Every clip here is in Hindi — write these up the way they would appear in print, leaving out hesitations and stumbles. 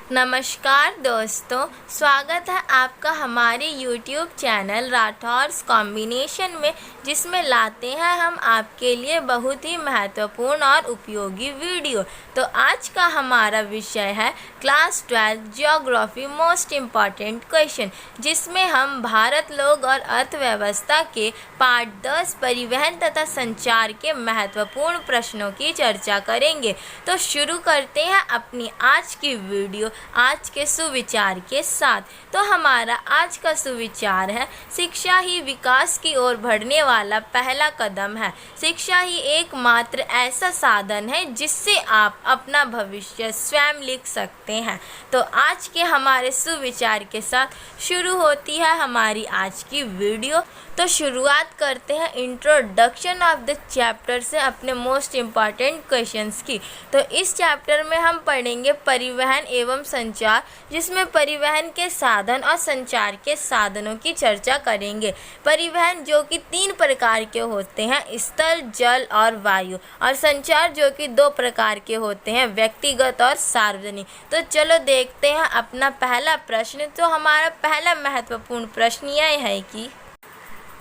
नमस्कार दोस्तों, स्वागत है आपका हमारे YouTube चैनल राठौर्स कॉम्बिनेशन में, जिसमें लाते हैं हम आपके लिए बहुत ही महत्वपूर्ण और उपयोगी वीडियो। तो आज का हमारा विषय है class 12 geography most important question, जिसमें हम भारत, लोग और अर्थव्यवस्था के पार्ट 10 परिवहन तथा संचार के महत्वपूर्ण प्रश्नों की चर्चा करेंगे। तो शुरू करते हैं अपनी आज की वीडियो आज के सुविचार के साथ। तो हमारा आज का सुविचार है, शिक्षा ही विकास की ओर बढ़ने वाला पहला कदम है। शिक्षा ही एकमात्र ऐसा साधन है जिससे आप अपना भविष्य स्वयं लिख सकते हैं। तो आज के हमारे सुविचार के साथ शुरू होती है हमारी आज की वीडियो। तो शुरुआत करते हैं इंट्रोडक्शन ऑफ द चैप्टर से अपने मोस्ट इम्पॉर्टेंट क्वेश्चंस की। तो इस चैप्टर में हम पढ़ेंगे परिवहन एवं संचार, जिसमें परिवहन के साधन और संचार के साधनों की चर्चा करेंगे। परिवहन जो कि 3 प्रकार के होते हैं, स्थल, जल और वायु, और संचार जो कि 2 प्रकार के होते हैं, व्यक्तिगत और सार्वजनिक। तो चलो देखते हैं अपना पहला प्रश्न। तो हमारा पहला महत्वपूर्ण प्रश्न यह है कि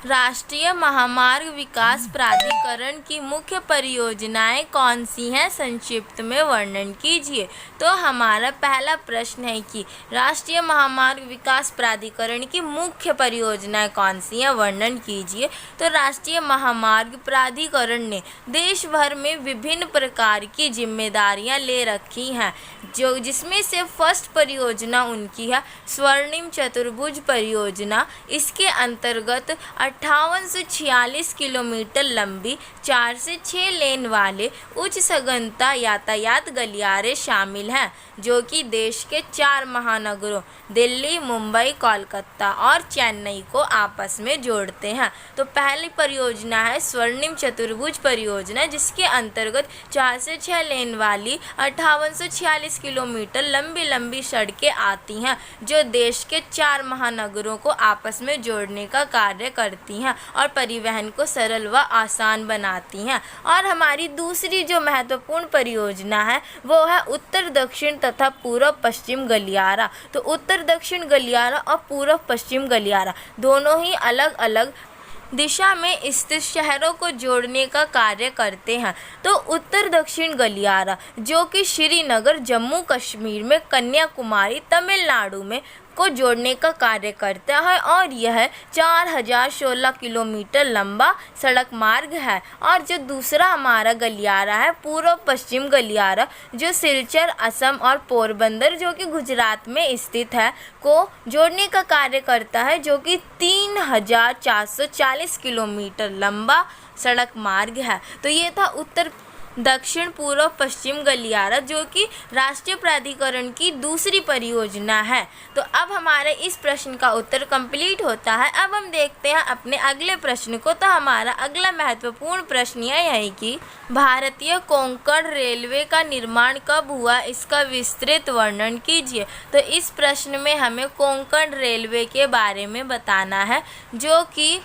राष्ट्रीय महामार्ग विकास प्राधिकरण की मुख्य परियोजनाएं कौन सी हैं, संक्षिप्त में वर्णन कीजिए। तो हमारा पहला प्रश्न है कि राष्ट्रीय महामार्ग विकास प्राधिकरण की मुख्य परियोजनाएं कौन सी हैं, वर्णन कीजिए। तो राष्ट्रीय महामार्ग प्राधिकरण ने देश भर में विभिन्न प्रकार की जिम्मेदारियां ले रखी हैं, जिसमें से फर्स्ट परियोजना उनकी है स्वर्णिम चतुर्भुज परियोजना। इसके अंतर्गत 5846 किलोमीटर लंबी 4 से 6 लेन वाले उच्च सघनता यातायात गलियारे शामिल हैं, जो कि देश के 4 महानगरों दिल्ली, मुंबई, कोलकाता और चेन्नई को आपस में जोड़ते हैं। तो पहली परियोजना है स्वर्णिम चतुर्भुज परियोजना, जिसके अंतर्गत 4 से 6 लेन वाली 5846 किलोमीटर लंबी सड़कें आती हैं, जो देश के 4 महानगरों को आपस में जोड़ने का कार्य करती हैं और परिवहन को सरल व आसान बनाती हैं। और हमारी दूसरी जो महत्वपूर्ण परियोजना है वो है उत्तर दक्षिण तथा पूर्व पश्चिम गलियारा। तो उत्तर दक्षिण गलियारा और पूर्व पश्चिम गलियारा दोनों ही अलग अलग दिशा में स्थित शहरों को जोड़ने का कार्य करते हैं। तो उत्तर दक्षिण गलियारा जो कि श्रीनगर जम्मू कश्मीर में, कन्याकुमारी तमिलनाडु में को जोड़ने का कार्य करता है, और यह 4016 किलोमीटर लंबा सड़क मार्ग है। और जो दूसरा हमारा गलियारा है पूर्व पश्चिम गलियारा, जो सिलचर असम और पोरबंदर जो कि गुजरात में स्थित है को जोड़ने का कार्य करता है, जो कि 3440 किलोमीटर लंबा सड़क मार्ग है। तो ये था उत्तर दक्षिण पूर्व पश्चिम गलियारा, जो कि राष्ट्रीय प्राधिकरण की दूसरी परियोजना है। तो अब हमारे इस प्रश्न का उत्तर कंप्लीट होता है। अब हम देखते हैं अपने अगले प्रश्न को। तो हमारा अगला महत्वपूर्ण प्रश्न यह है कि भारतीय कोंकण रेलवे का निर्माण कब हुआ, इसका विस्तृत वर्णन कीजिए। तो इस प्रश्न में हमें कोंकण रेलवे के बारे में बताना है, जो कि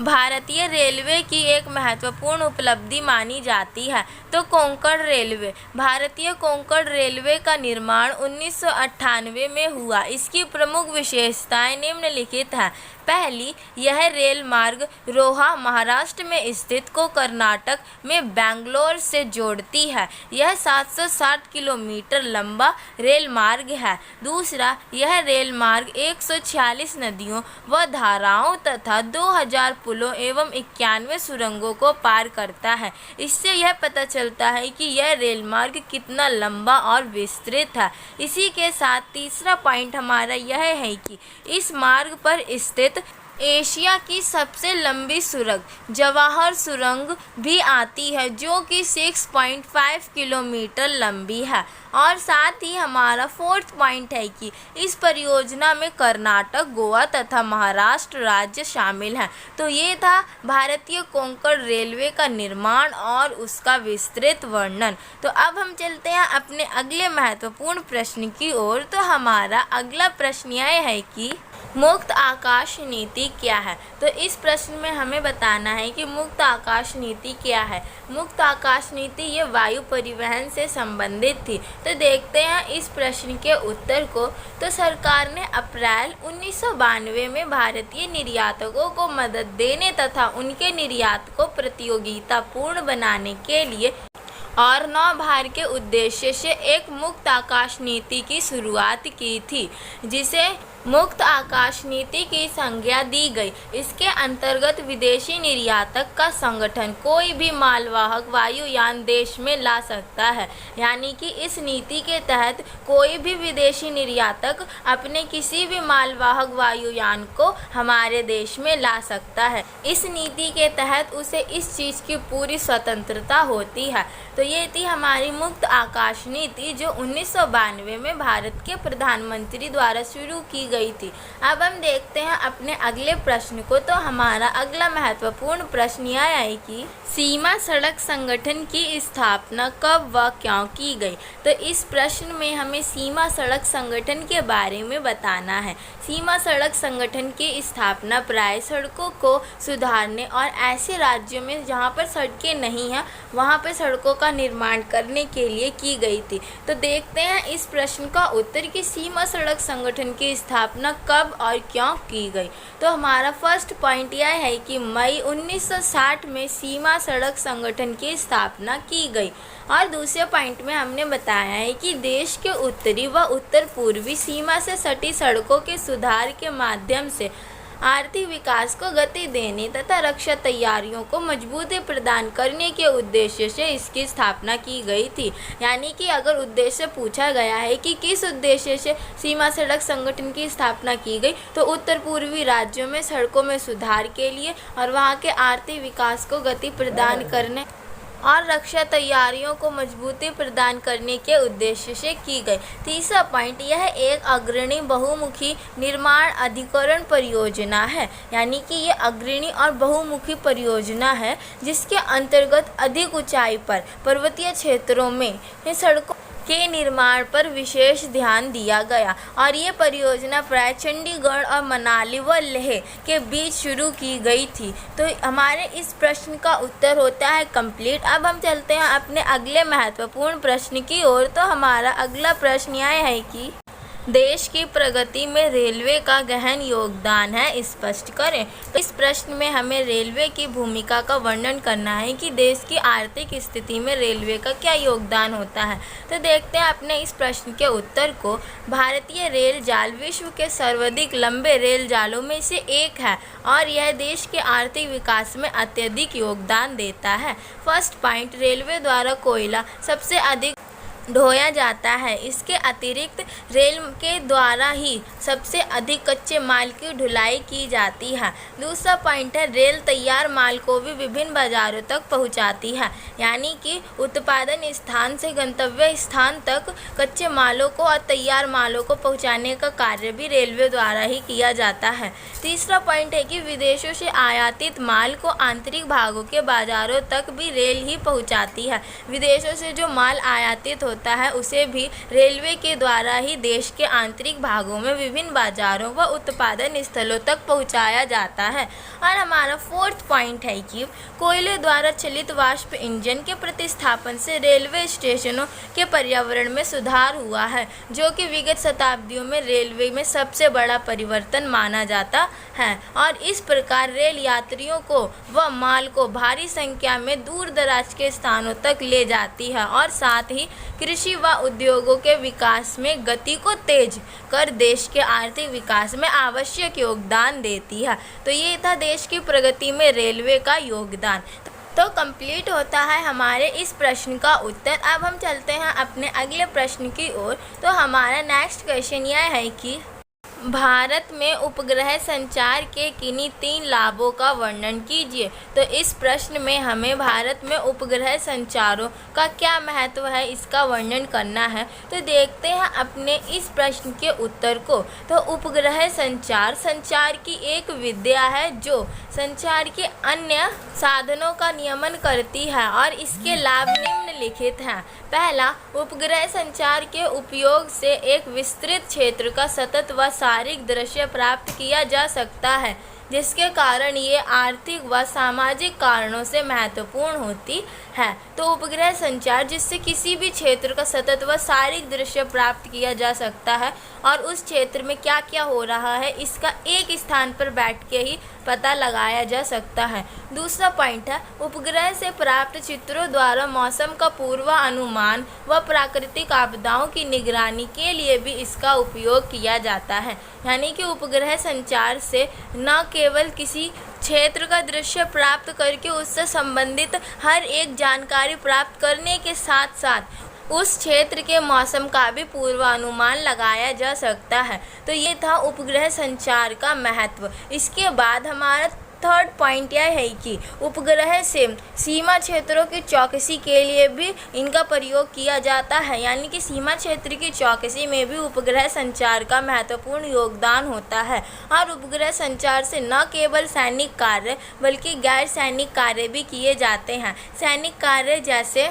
भारतीय रेलवे की एक महत्वपूर्ण उपलब्धि मानी जाती है। तो कोंकण रेलवे, भारतीय कोंकण रेलवे का निर्माण 1998 में हुआ। इसकी प्रमुख विशेषताएं निम्नलिखित हैं। पहली, यह रेल मार्ग रोहा महाराष्ट्र में स्थित को कर्नाटक में बेंगलोर से जोड़ती है। यह 760 किलोमीटर लंबा रेल मार्ग है। दूसरा, यह रेल मार्ग 146 नदियों व धाराओं तथा 2000 पुलों एवं 91 सुरंगों को पार करता है। इससे यह पता चलता है कि यह रेल मार्ग कितना लंबा और विस्तृत है। इसी के साथ तीसरा पॉइंट हमारा यह है कि इस मार्ग पर स्थित एशिया की सबसे लंबी सुरंग जवाहर सुरंग भी आती है, जो कि 6.5 किलोमीटर लंबी है। और साथ ही हमारा फोर्थ पॉइंट है कि इस परियोजना में कर्नाटक, गोवा तथा महाराष्ट्र राज्य शामिल हैं। तो ये था भारतीय कोंकण रेलवे का निर्माण और उसका विस्तृत वर्णन। तो अब हम चलते हैं अपने अगले महत्वपूर्ण प्रश्न की ओर। तो हमारा अगला प्रश्न यह है कि मुक्त आकाश नीति क्या है। तो इस प्रश्न में हमें बताना है कि मुक्त आकाश नीति क्या है। मुक्त आकाश नीति ये वायु परिवहन से संबंधित थी। तो देखते हैं इस प्रश्न के उत्तर को। तो सरकार ने अप्रैल 1992 में भारतीय निर्यातकों को मदद देने तथा उनके निर्यात को प्रतियोगितापूर्ण बनाने के लिए और नौभार के उद्देश्य से एक मुक्त आकाश नीति की शुरुआत की थी, जिसे मुक्त आकाश नीति की संज्ञा दी गई। इसके अंतर्गत विदेशी निर्यातक का संगठन कोई भी मालवाहक वायुयान देश में ला सकता है, यानी कि इस नीति के तहत कोई भी विदेशी निर्यातक अपने किसी भी मालवाहक वायुयान को हमारे देश में ला सकता है। इस नीति के तहत उसे इस चीज़ की पूरी स्वतंत्रता होती है। तो ये थी हमारी मुक्त आकाश नीति, जो 1992 में भारत के प्रधानमंत्री द्वारा शुरू की गई थी। अब हम देखते हैं अपने अगले प्रश्न को। तो हमारा अगला महत्वपूर्ण प्रश्न यह है कि सीमा सड़क संगठन की स्थापना कब व क्यों की गई। तो इस प्रश्न में हमें सीमा सड़क संगठन के बारे में बताना है। सीमा सड़क संगठन की स्थापना प्राय सड़कों को सुधारने और ऐसे राज्यों में जहां पर सड़कें नहीं हैं वहां पर सड़कों का निर्माण करने के लिए की गई थी। तो देखते हैं इस प्रश्न का उत्तर कि सीमा सड़क संगठन की स्थापना कब और क्यों की गई। तो हमारा फर्स्ट पॉइंट यह है कि मई 1960 में सीमा सड़क संगठन की स्थापना की गई। और दूसरे पॉइंट में हमने बताया है कि देश के उत्तरी व उत्तर पूर्वी सीमा से सटी सड़कों के सुधार के माध्यम से आर्थिक विकास को गति देने तथा रक्षा तैयारियों को मजबूती प्रदान करने के उद्देश्य से इसकी स्थापना की गई थी। यानी कि अगर उद्देश्य पूछा गया है कि किस उद्देश्य से सीमा सड़क संगठन की स्थापना की गई, तो उत्तर पूर्वी राज्यों में सड़कों में सुधार के लिए और वहां के आर्थिक विकास को गति प्रदान करने और रक्षा तैयारियों को मजबूती प्रदान करने के उद्देश्य से की गई। तीसरा पॉइंट यह एक अग्रणी बहुमुखी निर्माण अधिकरण परियोजना है, यानी कि ये अग्रणी और बहुमुखी परियोजना है जिसके अंतर्गत अधिक ऊंचाई पर पर्वतीय क्षेत्रों में सड़कों के निर्माण पर विशेष ध्यान दिया गया। और ये परियोजना प्राय चंडीगढ़ और मनाली व लेह के बीच शुरू की गई थी। तो हमारे इस प्रश्न का उत्तर होता है कंप्लीट। अब हम चलते हैं अपने अगले महत्वपूर्ण प्रश्न की ओर। तो हमारा अगला प्रश्न यह है कि देश की प्रगति में रेलवे का गहन योगदान है, स्पष्ट करें। तो इस प्रश्न में हमें रेलवे की भूमिका का वर्णन करना है कि देश की आर्थिक स्थिति में रेलवे का क्या योगदान होता है। तो देखते हैं अपने इस प्रश्न के उत्तर को। भारतीय रेल जाल विश्व के सर्वाधिक लंबे रेल जालों में से एक है और यह देश के आर्थिक विकास में अत्यधिक योगदान देता है। फर्स्ट पॉइंट, रेलवे द्वारा कोयला सबसे अधिक ढोया जाता है। इसके अतिरिक्त रेल के द्वारा ही सबसे अधिक कच्चे माल की ढुलाई की जाती है। दूसरा पॉइंट है, रेल तैयार माल को भी विभिन्न बाज़ारों तक पहुंचाती है, यानी कि उत्पादन स्थान से गंतव्य स्थान तक कच्चे मालों को और तैयार मालों को पहुंचाने का कार्य भी रेलवे द्वारा ही किया जाता है। तीसरा पॉइंट है कि विदेशों से आयातित माल को आंतरिक भागों के बाज़ारों तक भी रेल ही पहुँचाती है। विदेशों से जो माल आयातित होता है उसे भी रेलवे के द्वारा ही देश के आंतरिक भागों में विभिन्न बाजारों व उत्पादन स्थलों तक पहुंचाया जाता है। और हमारा फोर्थ पॉइंट है कि कोयले द्वारा चलित वाष्प इंजन के प्रतिस्थापन से रेलवे स्टेशनों के पर्यावरण में सुधार हुआ है, जो कि विगत शताब्दियों में रेलवे में सबसे बड़ा परिवर्तन माना जाता है। और इस प्रकार रेल यात्रियों को व माल को भारी संख्या में दूर दराज के स्थानों तक ले जाती है और साथ ही कृषि व उद्योगों के विकास में गति को तेज कर देश के आर्थिक विकास में आवश्यक योगदान देती है। तो ये था देश की प्रगति में रेलवे का योगदान। तो कंप्लीट होता है हमारे इस प्रश्न का उत्तर। अब हम चलते हैं अपने अगले प्रश्न की ओर। तो हमारा नेक्स्ट क्वेश्चन यह है कि भारत में उपग्रह संचार के किन्हीं 3 लाभों का वर्णन कीजिए। तो इस प्रश्न में हमें भारत में उपग्रह संचारों का क्या महत्व है इसका वर्णन करना है। तो देखते हैं अपने इस प्रश्न के उत्तर को। तो उपग्रह संचार की एक विद्या है जो संचार के अन्य साधनों का नियमन करती है और इसके लाभ निम्नलिखित हैं। पहला, उपग्रह संचार के उपयोग से एक विस्तृत क्षेत्र का सतत व सारिक दृश्य प्राप्त किया जा सकता है। जिसके कारण ये आर्थिक व सामाजिक कारणों से महत्वपूर्ण होती है। तो उपग्रह संचार जिससे किसी भी क्षेत्र का सतत व सारिक दृश्य प्राप्त किया जा सकता है और उस क्षेत्र में क्या क्या हो रहा है इसका एक स्थान पर बैठ के ही पता लगाया जा सकता है। दूसरा पॉइंट है, उपग्रह से प्राप्त चित्रों द्वारा मौसम का पूर्वानुमान व प्राकृतिक आपदाओं की निगरानी के लिए भी इसका उपयोग किया जाता है। यानी कि उपग्रह संचार से न केवल किसी क्षेत्र का दृश्य प्राप्त करके उससे संबंधित हर एक जानकारी प्राप्त करने के साथ साथ उस क्षेत्र के मौसम का भी पूर्वानुमान लगाया जा सकता है। तो ये था उपग्रह संचार का महत्व। इसके बाद हमारा थर्ड पॉइंट यह है कि उपग्रह से सीमा क्षेत्रों की चौकसी के लिए भी इनका प्रयोग किया जाता है। यानी कि सीमा क्षेत्र की चौकसी में भी उपग्रह संचार का महत्वपूर्ण योगदान होता है। और उपग्रह संचार से न केवल सैनिक कार्य बल्कि गैर सैनिक कार्य भी किए जाते हैं। सैनिक कार्य जैसे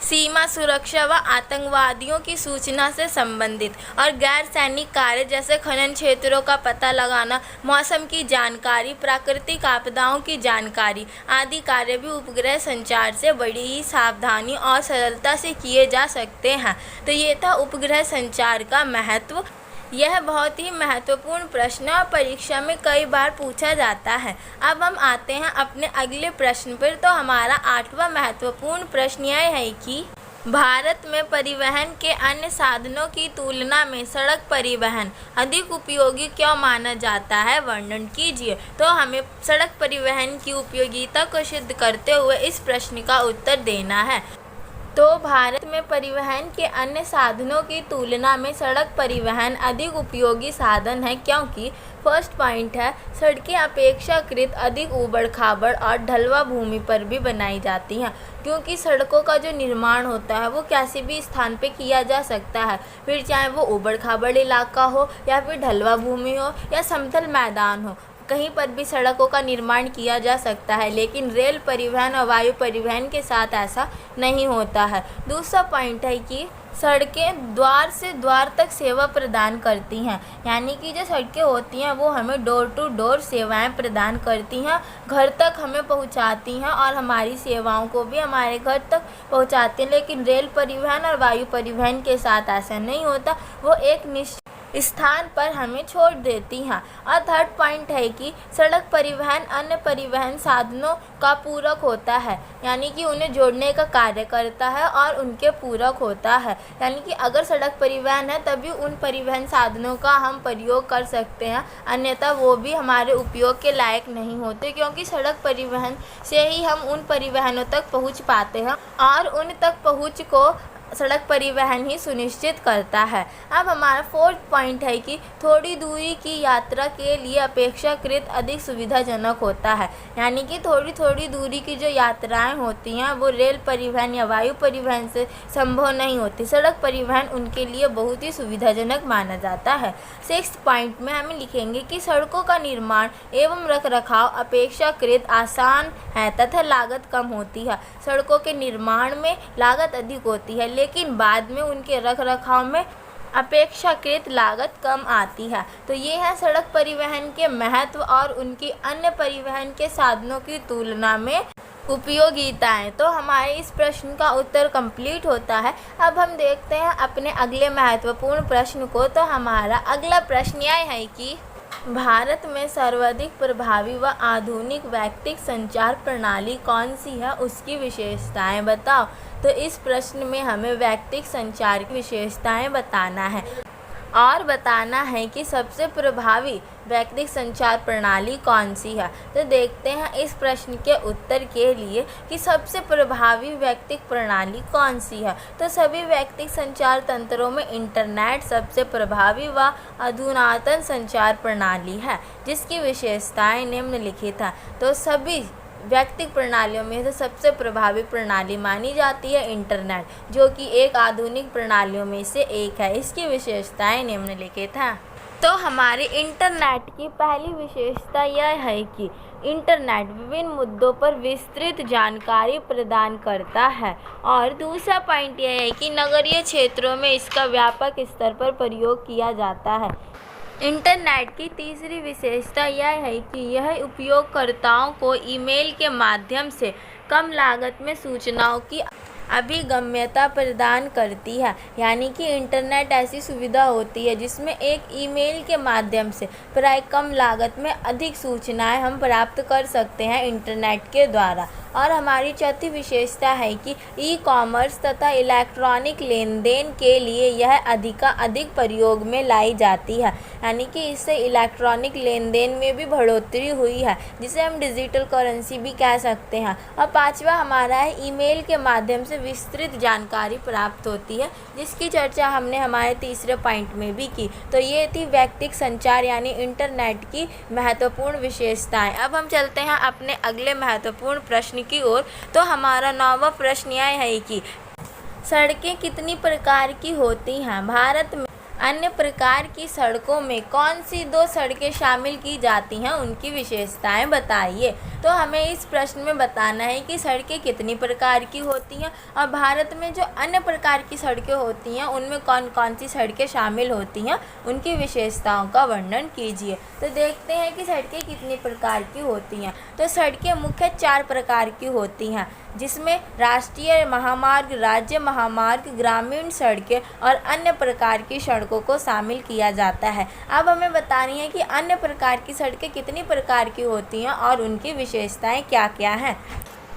सीमा सुरक्षा व आतंकवादियों की सूचना से संबंधित, और गैर सैनिक कार्य जैसे खनन क्षेत्रों का पता लगाना, मौसम की जानकारी, प्राकृतिक आपदाओं की जानकारी आदि कार्य भी उपग्रह संचार से बड़ी ही सावधानी और सरलता से किए जा सकते हैं। तो ये था उपग्रह संचार का महत्व। यह बहुत ही महत्वपूर्ण प्रश्न और परीक्षा में कई बार पूछा जाता है। अब हम आते हैं अपने अगले प्रश्न पर। तो हमारा 8वां महत्वपूर्ण प्रश्न यह है कि भारत में परिवहन के अन्य साधनों की तुलना में सड़क परिवहन अधिक उपयोगी क्यों माना जाता है, वर्णन कीजिए। तो हमें सड़क परिवहन की उपयोगिता को सिद्ध करते हुए इस प्रश्न का उत्तर देना है। तो भारत में परिवहन के अन्य साधनों की तुलना में सड़क परिवहन अधिक उपयोगी साधन है, क्योंकि फर्स्ट पॉइंट है, सड़कें अपेक्षाकृत अधिक ऊबड़ खाबड़ और ढलवा भूमि पर भी बनाई जाती हैं। क्योंकि सड़कों का जो निर्माण होता है वो किसी भी स्थान पे किया जा सकता है, फिर चाहे वो ऊबड़ खाबड़ इलाका हो या फिर ढलवा भूमि हो या समतल मैदान हो, कहीं पर भी सड़कों का निर्माण किया जा सकता है। लेकिन रेल परिवहन और वायु परिवहन के साथ ऐसा नहीं होता है। दूसरा पॉइंट है कि सड़कें द्वार से द्वार तक सेवा प्रदान करती हैं। यानी कि जो सड़कें होती हैं वो हमें डोर टू डोर सेवाएं प्रदान करती हैं, घर तक हमें पहुंचाती हैं और हमारी सेवाओं को भी हमारे घर तक पहुंचाती हैं। लेकिन रेल परिवहन और वायु परिवहन के साथ ऐसा नहीं होता, वो एक निश्चित स्थान पर हमें छोड़ देती हैं। और थर्ड पॉइंट है कि सड़क परिवहन अन्य परिवहन साधनों का पूरक होता है, यानी कि उन्हें जोड़ने का कार्य करता है और उनके पूरक होता है। यानी कि अगर सड़क परिवहन है तभी उन परिवहन साधनों का हम प्रयोग कर सकते हैं, अन्यथा वो भी हमारे उपयोग के लायक नहीं होते, क्योंकि सड़क परिवहन से ही हम उन परिवहनों तक पहुंच पाते हैं और उन तक पहुंच को सड़क परिवहन ही सुनिश्चित करता है। अब हमारा फोर्थ पॉइंट है कि थोड़ी दूरी की यात्रा के लिए अपेक्षाकृत अधिक सुविधाजनक होता है। यानी कि थोड़ी थोड़ी दूरी की जो यात्राएं होती हैं वो रेल परिवहन या वायु परिवहन से संभव नहीं होती, सड़क परिवहन उनके लिए बहुत ही सुविधाजनक माना जाता है। सिक्स्थ पॉइंट में हमें लिखेंगे कि सड़कों का निर्माण एवं रखरखाव अपेक्षाकृत आसान है तथा लागत कम होती है। सड़कों के निर्माण में लागत अधिक होती है, लेकिन बाद में उनके रखरखाव में अपेक्षाकृत लागत कम आती है। तो ये है सड़क परिवहन के महत्व और उनकी अन्य परिवहन के साधनों की तुलना में उपयोगिताएं। तो हमारे इस प्रश्न का उत्तर कंप्लीट होता है। अब हम देखते हैं अपने अगले महत्वपूर्ण प्रश्न को। तो हमारा अगला प्रश्न यह है कि भारत में सर्वाधिक प्रभावी व आधुनिक वैक्तिक संचार प्रणाली कौन सी है, उसकी विशेषताएं बताओ। तो इस प्रश्न में हमें वैक्तिक संचार की विशेषताएं बताना है और बताना है कि सबसे प्रभावी वैक्तिक संचार प्रणाली कौन सी है। तो देखते हैं इस प्रश्न के उत्तर के लिए कि सबसे प्रभावी वैक्तिक प्रणाली कौन सी है। तो सभी वैक्तिक संचार तंत्रों में इंटरनेट सबसे प्रभावी व अधुनातन संचार प्रणाली है, जिसकी विशेषताएं निम्नलिखित हैं। तो सभी वैक्तिक प्रणालियों में से सबसे प्रभावी प्रणाली मानी जाती है इंटरनेट, जो कि एक आधुनिक प्रणालियों में से एक है। इसकी विशेषताएं निम्नलिखित हैं। तो हमारे इंटरनेट की पहली विशेषता यह है कि इंटरनेट विभिन्न मुद्दों पर विस्तृत जानकारी प्रदान करता है। और दूसरा पॉइंट यह है कि नगरीय क्षेत्रों में इसका व्यापक स्तर पर प्रयोग किया जाता है। इंटरनेट की तीसरी विशेषता यह है कि यह उपयोगकर्ताओं को ईमेल के माध्यम से कम लागत में सूचनाओं की अभिगम्यता प्रदान करती है। यानी कि इंटरनेट ऐसी सुविधा होती है जिसमें एक ईमेल के माध्यम से प्राय कम लागत में अधिक सूचनाएं हम प्राप्त कर सकते हैं इंटरनेट के द्वारा। और हमारी चौथी विशेषता है कि ई कॉमर्स तथा इलेक्ट्रॉनिक लेन देन के लिए यह अधिक प्रयोग में लाई जाती है। यानी कि इससे इलेक्ट्रॉनिक लेन देन में भी बढ़ोतरी हुई है, जिसे हम डिजिटल करेंसी भी कह सकते हैं। और पांचवा हमारा है ईमेल के माध्यम से विस्तृत जानकारी प्राप्त होती है, जिसकी चर्चा हमने हमारे तीसरे पॉइंट में भी की। तो ये थी व्यक्तिगत संचार यानी इंटरनेट की महत्वपूर्ण विशेषताएं। अब हम चलते हैं अपने अगले महत्वपूर्ण प्रश्न की ओर। तो हमारा 9वां प्रश्न यह है कि सड़कें कितनी प्रकार की होती हैं? भारत में अन्य प्रकार की सड़कों में कौन सी 2 सड़कें शामिल की जाती हैं, उनकी विशेषताएं बताइए। तो हमें इस प्रश्न में बताना है कि सड़कें कितनी प्रकार की होती हैं और भारत में जो अन्य प्रकार की सड़कें होती हैं उनमें कौन कौन सी सड़कें शामिल होती हैं, उनकी विशेषताओं का वर्णन कीजिए। तो देखते हैं कि सड़कें कितनी प्रकार की होती हैं। तो सड़कें मुख्य 4 प्रकार की होती हैं, जिसमें राष्ट्रीय महामार्ग, राज्य महामार्ग, ग्रामीण सड़कें और अन्य प्रकार की सड़कों को शामिल किया जाता है। अब हमें बतानी है कि अन्य प्रकार की सड़कें कितनी प्रकार की होती हैं और उनकी विशेषताएं क्या क्या हैं।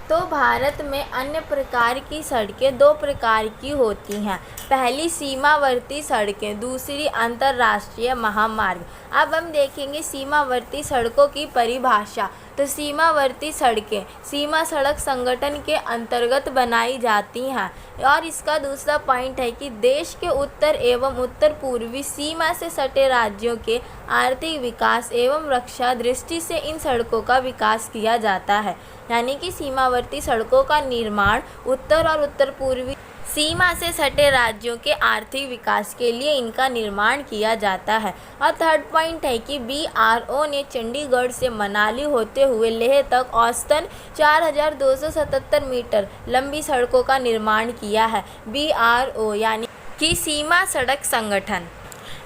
तो भारत में अन्य प्रकार की सड़कें 2 प्रकार की होती हैं। पहली सीमावर्ती सड़कें, दूसरी अंतर्राष्ट्रीय महामार्ग। अब हम देखेंगे सीमावर्ती सड़कों की परिभाषा। तो सीमावर्ती सड़कें सीमा सड़क संगठन के अंतर्गत बनाई जाती हैं। और इसका दूसरा पॉइंट है कि देश के उत्तर एवं उत्तर पूर्वी सीमा से सटे राज्यों के आर्थिक विकास एवं रक्षा दृष्टि से इन सड़कों का विकास किया जाता है। यानी कि सीमावर्ती सड़कों का निर्माण उत्तर और उत्तर पूर्वी सीमा से सटे राज्यों के आर्थिक विकास के लिए इनका निर्माण किया जाता है। और थर्ड पॉइंट है कि BRO ने चंडीगढ़ से मनाली होते हुए लेह तक औसतन 4277 मीटर लंबी सड़कों का निर्माण किया है। BRO यानी कि सीमा सड़क संगठन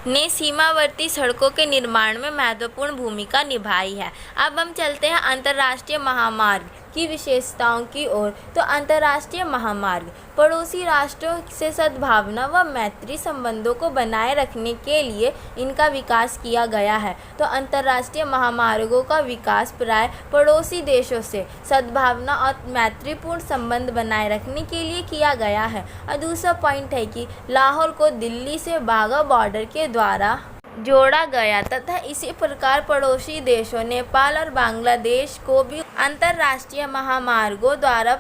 ने सीमावर्ती सड़कों के निर्माण में महत्वपूर्ण भूमिका निभाई है। अब हम चलते हैं अंतर्राष्ट्रीय महामार्ग की विशेषताओं की ओर। तो अंतर्राष्ट्रीय महामार्ग पड़ोसी राष्ट्रों से सद्भावना व मैत्री संबंधों को बनाए रखने के लिए इनका विकास किया गया है। तो अंतर्राष्ट्रीय महामार्गों का विकास प्राय पड़ोसी देशों से सद्भावना और मैत्रीपूर्ण संबंध बनाए रखने के लिए किया गया है। और दूसरा पॉइंट है कि लाहौर को दिल्ली से बाघा बॉर्डर के द्वारा जोड़ा गया तथा इसी प्रकार पड़ोसी देशों नेपाल और बांग्लादेश को भी अंतर्राष्ट्रीय महामार्गों द्वारा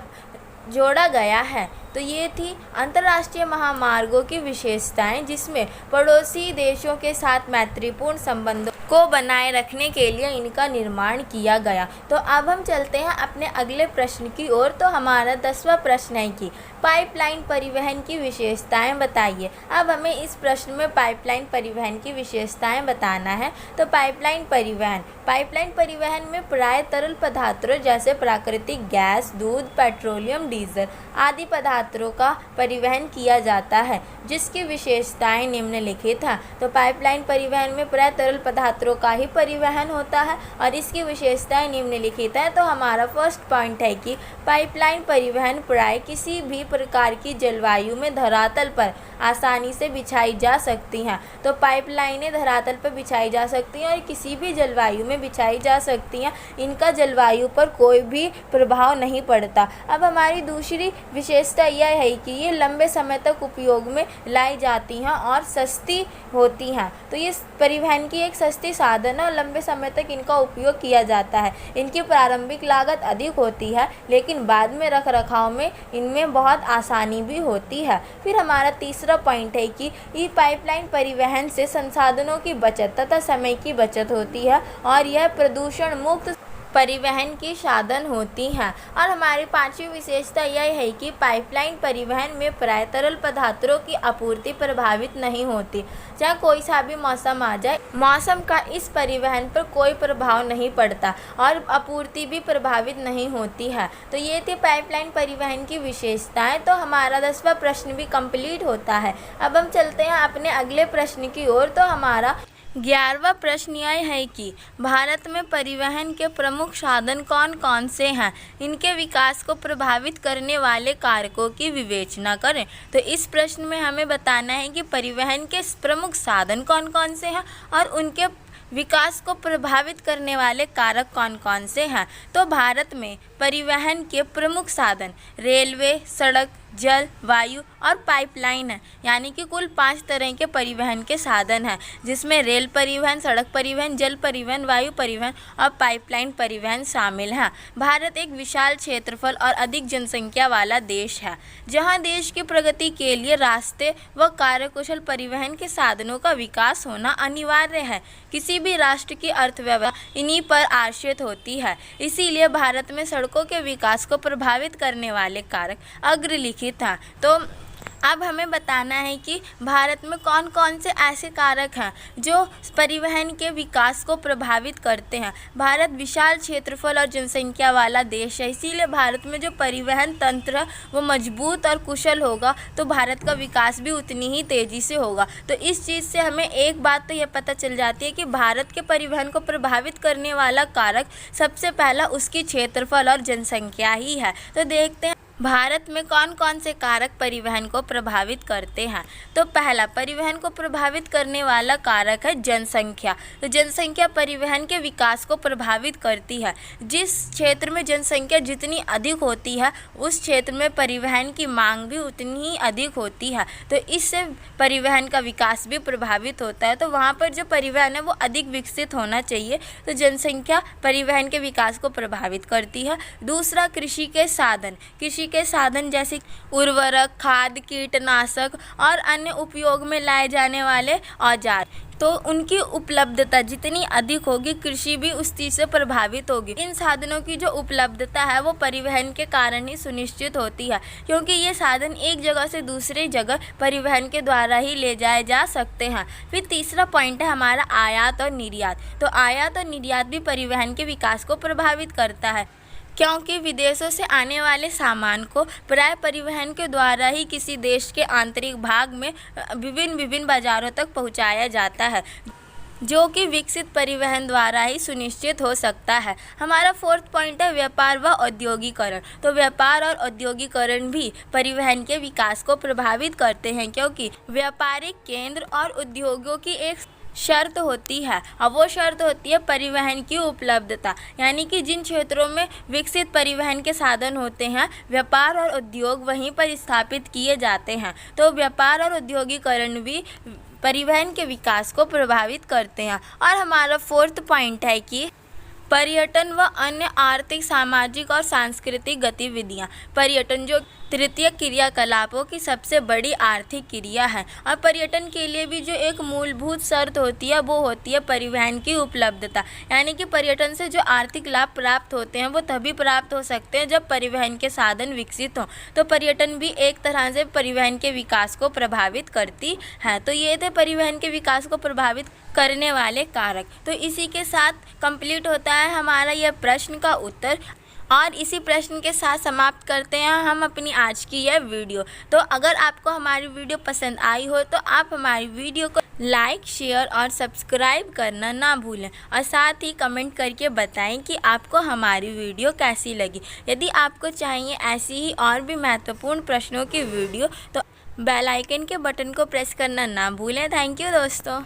जोड़ा गया है। तो ये थी अंतर्राष्ट्रीय महामार्गों की विशेषताएं, जिसमें पड़ोसी देशों के साथ मैत्रीपूर्ण संबंधों को बनाए रखने के लिए इनका निर्माण किया गया। तो अब हम चलते हैं अपने अगले प्रश्न की ओर। तो हमारा 10वां प्रश्न है कि पाइपलाइन परिवहन की विशेषताएं बताइए। अब हमें इस प्रश्न में पाइपलाइन परिवहन की विशेषताएं बताना है। तो पाइपलाइन परिवहन में प्राय तरल पदार्थों जैसे प्राकृतिक गैस, दूध, पेट्रोलियम, डीजल आदि पदार्थों का परिवहन किया जाता है, जिसकी विशेषताएं निम्नलिखित हैं। तो पाइपलाइन परिवहन में प्राय तरल पदार्थों का ही परिवहन होता है और इसकी विशेषताएं निम्नलिखित हैं। तो हमारा फर्स्ट पॉइंट है कि पाइपलाइन परिवहन प्राय किसी भी प्रकार की जलवायु में धरातल पर आसानी से बिछाई जा सकती हैं। तो पाइपलाइनें धरातल पर बिछाई जा सकती हैं और किसी भी जलवायु में बिछाई जा सकती हैं। इनका जलवायु पर कोई भी प्रभाव नहीं पड़ता। अब हमारी दूसरी विशेषता यह है कि ये लंबे समय तक उपयोग में लाई जाती हैं और सस्ती होती हैं। तो ये परिवहन की एक सस्ती साधन है और लंबे समय तक इनका उपयोग किया जाता है। इनकी प्रारंभिक लागत अधिक होती है, लेकिन बाद में रखरखाव में इनमें बहुत आसानी भी होती है। फिर हमारा तीसरा पॉइंट है कि ई पाइपलाइन परिवहन से संसाधनों की बचत तथा समय की बचत होती है और यह प्रदूषण मुक्त परिवहन की साधन होती हैं। और हमारी पांचवी विशेषता यह है कि पाइपलाइन परिवहन में प्राय तरल पदार्थों की आपूर्ति प्रभावित नहीं होती। चाहे कोई सा भी मौसम आ जाए, मौसम का इस परिवहन पर कोई प्रभाव नहीं पड़ता और आपूर्ति भी प्रभावित नहीं होती है। तो ये थी पाइपलाइन परिवहन की विशेषताएं। तो हमारा 10वां प्रश्न भी कंप्लीट होता है। अब हम चलते हैं अपने अगले प्रश्न की ओर। तो हमारा 11वां प्रश्न यह है कि भारत में परिवहन के प्रमुख साधन कौन कौन से हैं, इनके विकास को प्रभावित करने वाले कारकों की विवेचना करें। तो इस प्रश्न में हमें बताना है कि परिवहन के प्रमुख साधन कौन कौन से हैं और उनके विकास को प्रभावित करने वाले कारक कौन कौन से हैं। तो भारत में परिवहन के प्रमुख साधन रेलवे, सड़क, जल, वायु और पाइपलाइन है, यानी कि कुल 5 तरह के परिवहन के साधन हैं, जिसमें रेल परिवहन, सड़क परिवहन, जल परिवहन, वायु परिवहन और पाइपलाइन परिवहन शामिल हैं। भारत एक विशाल क्षेत्रफल और अधिक जनसंख्या वाला देश है, जहां देश की प्रगति के लिए रास्ते व कार्यकुशल परिवहन के साधनों का विकास होना अनिवार्य है। किसी भी राष्ट्र की अर्थव्यवस्था इन्हीं पर आश्रित होती है, इसीलिए भारत में सड़कों के विकास को प्रभावित करने वाले कारक अग्रलिखित हैं। तो अब हमें बताना है कि भारत में कौन कौन से ऐसे कारक हैं जो परिवहन के विकास को प्रभावित करते हैं। भारत विशाल क्षेत्रफल और जनसंख्या वाला देश है, इसीलिए भारत में जो परिवहन तंत्र है वो मजबूत और कुशल होगा, तो भारत का विकास भी उतनी ही तेज़ी से होगा। तो इस चीज़ से हमें एक बात तो यह पता चल जाती है कि भारत के परिवहन को प्रभावित करने वाला कारक सबसे पहला उसकी क्षेत्रफल और जनसंख्या ही है। तो देखते हैं भारत में कौन कौन से कारक परिवहन को प्रभावित करते हैं। तो पहला परिवहन को प्रभावित करने वाला कारक है जनसंख्या। तो जनसंख्या परिवहन के विकास को प्रभावित करती है। जिस क्षेत्र में जनसंख्या जितनी अधिक होती है उस क्षेत्र में परिवहन की मांग भी उतनी ही अधिक होती है, तो इससे परिवहन का विकास भी प्रभावित होता है। तो वहाँ पर जो परिवहन है वो अधिक विकसित होना चाहिए, तो जनसंख्या परिवहन के विकास को प्रभावित करती है। दूसरा कृषि के साधन, कृषि के साधन जैसे उर्वरक, खाद, कीटनाशक और अन्य उपयोग में लाए जाने वाले औजार, तो उनकी उपलब्धता जितनी अधिक होगी कृषि भी उस चीज़ से प्रभावित होगी। इन साधनों की जो उपलब्धता है वो परिवहन के कारण ही सुनिश्चित होती है, क्योंकि ये साधन एक जगह से दूसरी जगह परिवहन के द्वारा ही ले जाए जा सकते हैं। फिर तीसरा पॉइंट है हमारा आयात और निर्यात। तो आयात और निर्यात भी परिवहन के विकास को प्रभावित करता है, क्योंकि विदेशों से आने वाले सामान को प्राय परिवहन के द्वारा ही किसी देश के आंतरिक भाग में विभिन्न बाज़ारों तक पहुंचाया जाता है, जो कि विकसित परिवहन द्वारा ही सुनिश्चित हो सकता है। हमारा 4th पॉइंट है व्यापार व औद्योगिकरण। तो व्यापार और औद्योगिकरण भी परिवहन के विकास को प्रभावित करते हैं, क्योंकि व्यापारिक केंद्र और उद्योगों की एक शर्त होती है, और वो शर्त होती है परिवहन की उपलब्धता, यानी कि जिन क्षेत्रों में विकसित परिवहन के साधन होते हैं व्यापार और उद्योग वहीं पर स्थापित किए जाते हैं। तो व्यापार और औद्योगिकरण भी परिवहन के विकास को प्रभावित करते हैं। और हमारा 4th पॉइंट है कि पर्यटन व अन्य आर्थिक, सामाजिक और सांस्कृतिक गतिविधियाँ। पर्यटन जो तृतीय क्रियाकलापों की सबसे बड़ी आर्थिक क्रिया है, और पर्यटन के लिए भी जो एक मूलभूत शर्त होती है वो होती है परिवहन की उपलब्धता, यानी कि पर्यटन से जो आर्थिक लाभ प्राप्त होते हैं वो तभी प्राप्त हो सकते हैं जब परिवहन के साधन विकसित हों। तो पर्यटन भी एक तरह से परिवहन के विकास को प्रभावित करती है। तो ये थे परिवहन के विकास को प्रभावित करने वाले कारक। तो इसी के साथ कंप्लीट होता है हमारा यह प्रश्न का उत्तर, और इसी प्रश्न के साथ समाप्त करते हैं हम अपनी आज की यह वीडियो। तो अगर आपको हमारी वीडियो पसंद आई हो तो आप हमारी वीडियो को लाइक, शेयर और सब्सक्राइब करना ना भूलें, और साथ ही कमेंट करके बताएं कि आपको हमारी वीडियो कैसी लगी। यदि आपको चाहिए ऐसी ही और भी महत्वपूर्ण प्रश्नों की वीडियो तो बेल आइकन के बटन को प्रेस करना ना भूलें। थैंक यू दोस्तों।